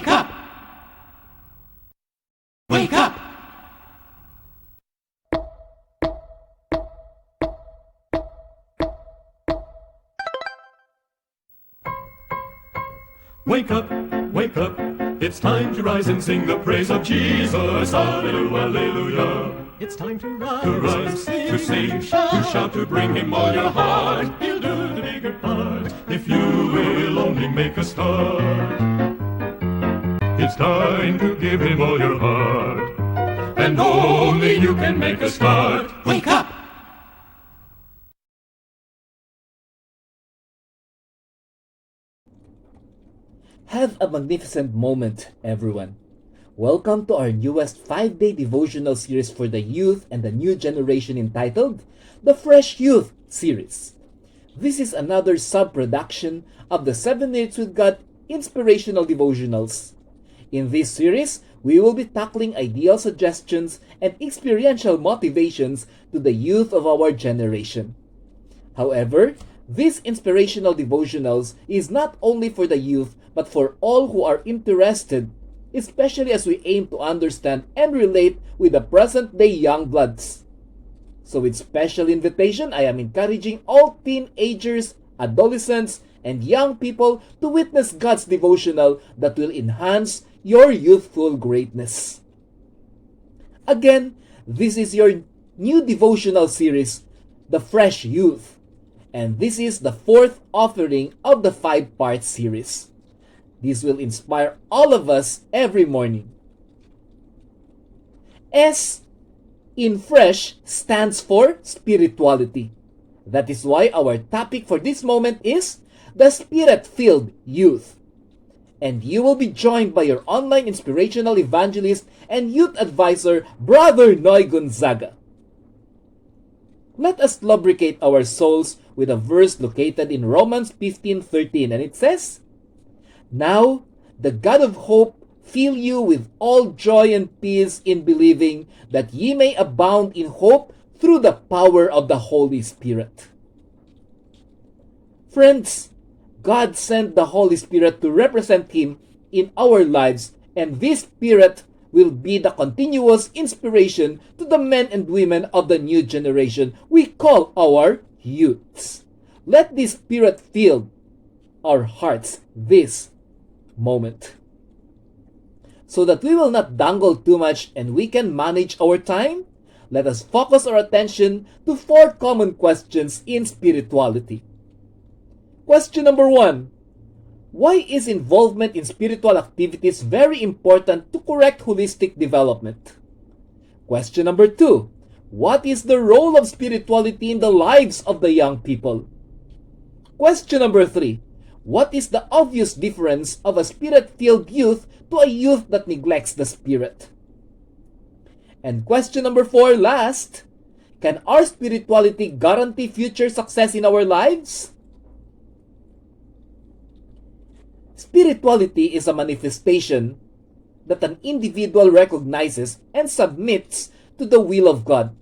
Wake up! Wake up! Wake up, wake up, it's time to rise and sing the praise of Jesus. Hallelujah, hallelujah. It's time to To rise, rise, to sing, to shout, to bring him all your heart. He'll do the bigger part if you will only make a start. It's time to give him all your heart, and only you can make a start. Wake up! Have a magnificent moment, everyone. Welcome to our newest 5-day devotional series for the youth and the new generation entitled The Fresh Youth Series. This is another sub-production of the 7 Minutes with God inspirational devotionals. In this series, we will be tackling ideal suggestions and experiential motivations to the youth of our generation. However, these inspirational devotionals is not only for the youth but for all who are interested, especially as we aim to understand and relate with the present-day young bloods. So with special invitation, I am encouraging all teenagers, adolescents, and young people to witness God's devotional that will enhance your youthful greatness. Again, this is your new devotional series, The Fresh Youth, and this is the 4th offering of the 5-part series. This will inspire all of us every morning. S in fresh stands for spirituality. That is why our topic for this moment is the Spirit-filled youth. And you will be joined by your online inspirational evangelist and youth advisor, Brother Noy Gonzaga. Let us lubricate our souls with a verse located in Romans 15:13, and it says, "Now the God of hope fill you with all joy and peace in believing, that ye may abound in hope through the power of the Holy Spirit." Friends, God sent the Holy Spirit to represent Him in our lives, and this Spirit will be the continuous inspiration to the men and women of the new generation we call our youths. Let this Spirit fill our hearts this moment, so that we will not dangle too much and we can manage our time. Let us focus our attention to 4 common questions in spirituality. Question number 1. Why is involvement in spiritual activities very important to correct holistic development? Question number 2. What is the role of spirituality in the lives of the young people? Question number 3. What is the obvious difference of a Spirit-filled youth to a youth that neglects the Spirit? And question number 4, last, can our spirituality guarantee future success in our lives? Spirituality is a manifestation that an individual recognizes and submits to the will of God.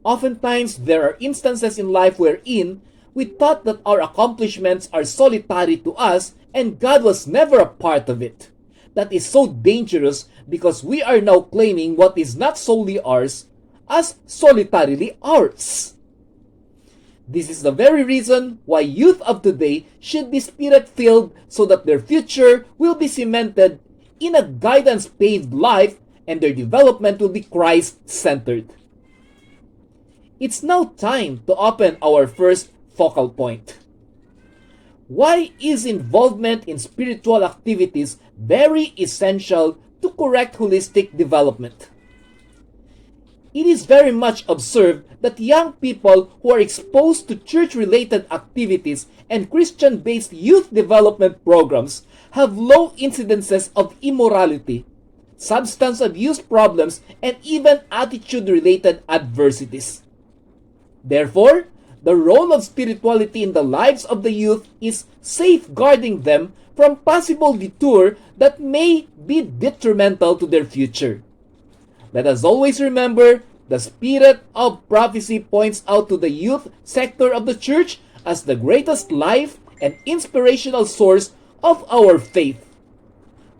Oftentimes, there are instances in life wherein we thought that our accomplishments are solitary to us and God was never a part of it. That is so dangerous because we are now claiming what is not solely ours as solitarily ours. This is the very reason why youth of today should be Spirit-filled, so that their future will be cemented in a guidance-paved life and their development will be Christ-centered. It's now time to open our first focal point. Why is involvement in spiritual activities very essential to correct holistic development? It is very much observed that young people who are exposed to church-related activities and Christian-based youth development programs have low incidences of immorality, substance abuse problems, and even attitude-related adversities. Therefore, the role of spirituality in the lives of the youth is safeguarding them from possible detour that may be detrimental to their future. Let us always remember, the spirit of prophecy points out to the youth sector of the church as the greatest life and inspirational source of our faith.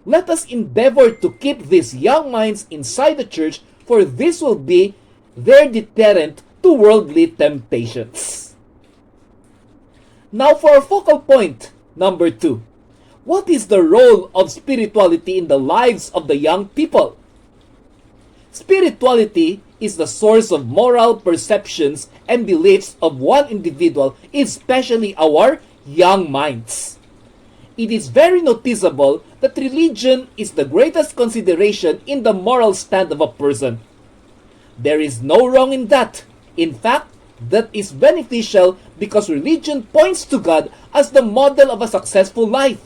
let us endeavor to keep these young minds inside the church, for this will be their deterrent to worldly temptations. Now for our focal point, number 2. What is the role of spirituality in the lives of the young people? Spirituality is the source of moral perceptions and beliefs of one individual, especially our young minds. It is very noticeable that religion is the greatest consideration in the moral stand of a person. There is no wrong in that. In fact, that is beneficial because religion points to God as the model of a successful life.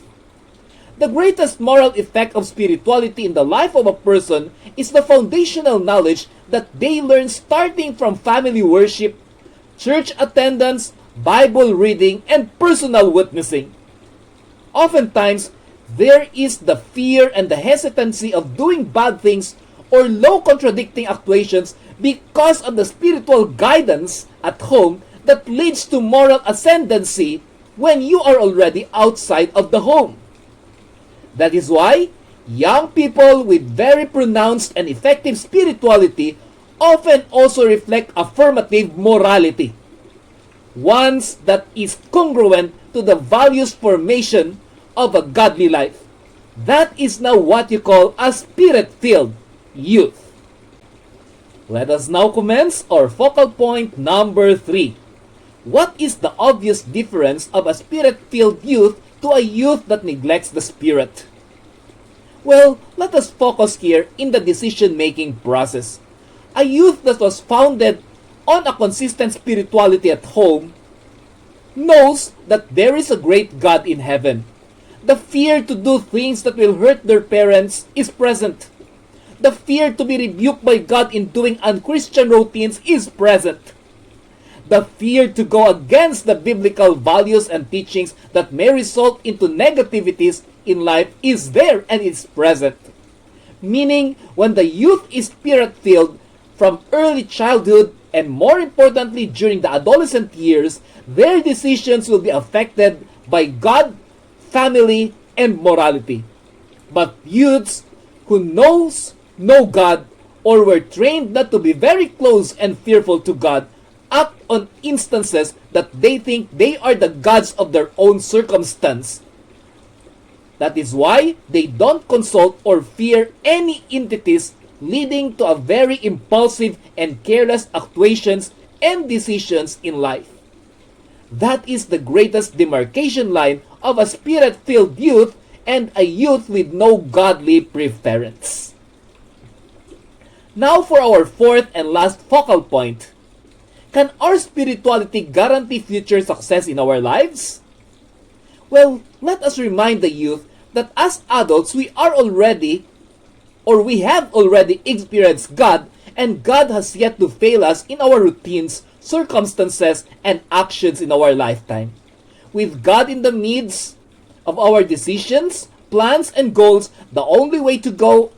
The greatest moral effect of spirituality in the life of a person is the foundational knowledge that they learn starting from family worship, church attendance, Bible reading, and personal witnessing. Oftentimes, there is the fear and the hesitancy of doing bad things or low contradicting actuations because of the spiritual guidance at home that leads to moral ascendancy when you are already outside of the home. That is why young people with very pronounced and effective spirituality often also reflect affirmative morality, ones that is congruent to the values formation of a godly life. That is now what you call a spirit-filled youth. Let us now commence our focal point number 3. What is the obvious difference of a spirit-filled youth to a youth that neglects the Spirit? Well, let us focus here in the decision-making process. A youth that was founded on a consistent spirituality at home knows that there is a great God in heaven. The fear to do things that will hurt their parents is present. The fear to be rebuked by God in doing unchristian routines is present. The fear to go against the biblical values and teachings that may result into negativities in life is there and is present. Meaning, when the youth is spirit-filled from early childhood and more importantly during the adolescent years, their decisions will be affected by God, family, and morality. But youths who know God or were trained not to be very close and fearful to God act on instances that they think they are the gods of their own circumstance. That is why they don't consult or fear any entities, leading to a very impulsive and careless actuations and decisions in life. That is the greatest demarcation line of a spirit-filled youth and a youth with no godly preference. Now for our fourth and last focal point. Can our spirituality guarantee future success in our lives? Well, let us remind the youth that as adults we have already experienced God, and God has yet to fail us in our routines, circumstances, and actions in our lifetime. With God in the midst of our decisions, plans, and goals, the only way to go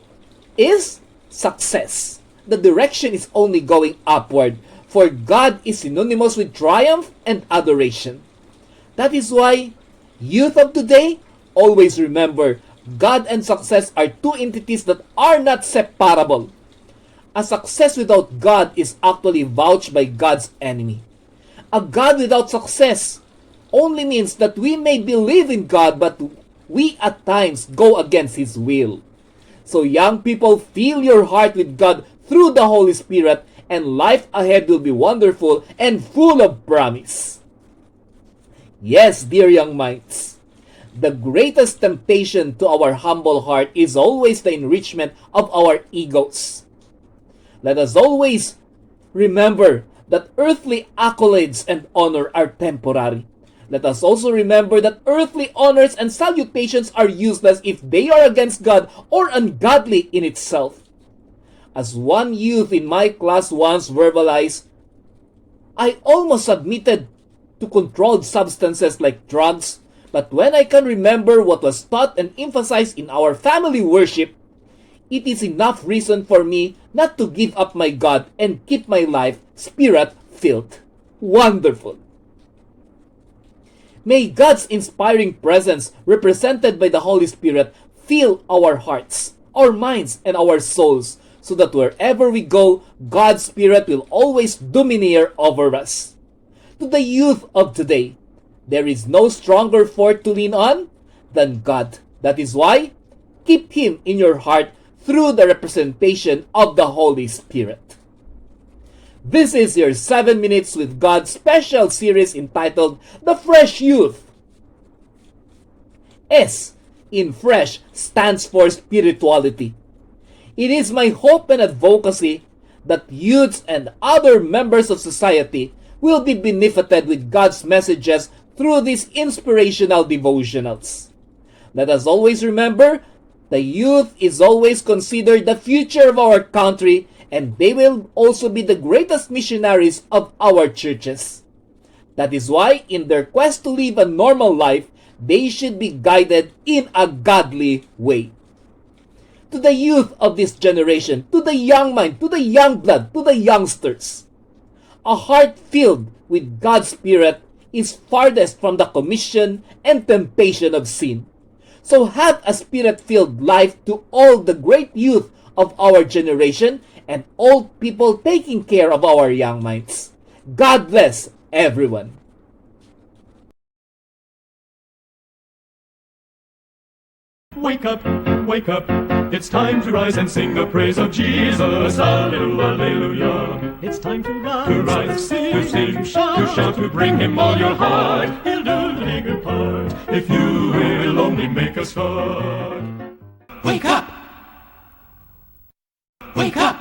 is success. The direction is only going upward, for God is synonymous with triumph and adoration. That is why, youth of today, always remember, God and success are two entities that are not separable. A success without God is actually vouched by God's enemy. A God without success only means that we may believe in God, but we at times go against His will. So young people, fill your heart with God through the Holy Spirit, and life ahead will be wonderful and full of promise. Yes, dear young minds, the greatest temptation to our humble heart is always the enrichment of our egos. Let us always remember that earthly accolades and honor are temporary. Let us also remember that earthly honors and salutations are useless if they are against God or ungodly in itself. As one youth in my class once verbalized, I almost submitted to controlled substances like drugs, but when I can remember what was taught and emphasized in our family worship, it is enough reason for me not to give up my God and keep my life spirit-filled. Wonderful! May God's inspiring presence, represented by the Holy Spirit, fill our hearts, our minds, and our souls, so that wherever we go, God's Spirit will always domineer over us. To the youth of today, there is no stronger fort to lean on than God. That is why, keep Him in your heart through the representation of the Holy Spirit. This is your 7 Minutes with God special series entitled The Fresh Youth. S in fresh stands for spirituality. It is my hope and advocacy that youths and other members of society will be benefited with God's messages through these inspirational devotionals. Let us always remember, the youth is always considered the future of our country, and they will also be the greatest missionaries of our churches. That is why, in their quest to live a normal life, they should be guided in a godly way. To the youth of this generation, to the young mind, to the young blood, to the youngsters, a heart filled with God's Spirit is farthest from the commission and temptation of sin. So have a Spirit-filled life to all the great youth of our generation and all people taking care of our young minds. God bless everyone. Wake up, it's time to rise and sing the praise of Jesus. Hallelujah, hallelujah. It's time to rise, to sing, to shout, to bring Him all your heart. He'll do the bigger part, if you will only make a start. Wake up! Wake up!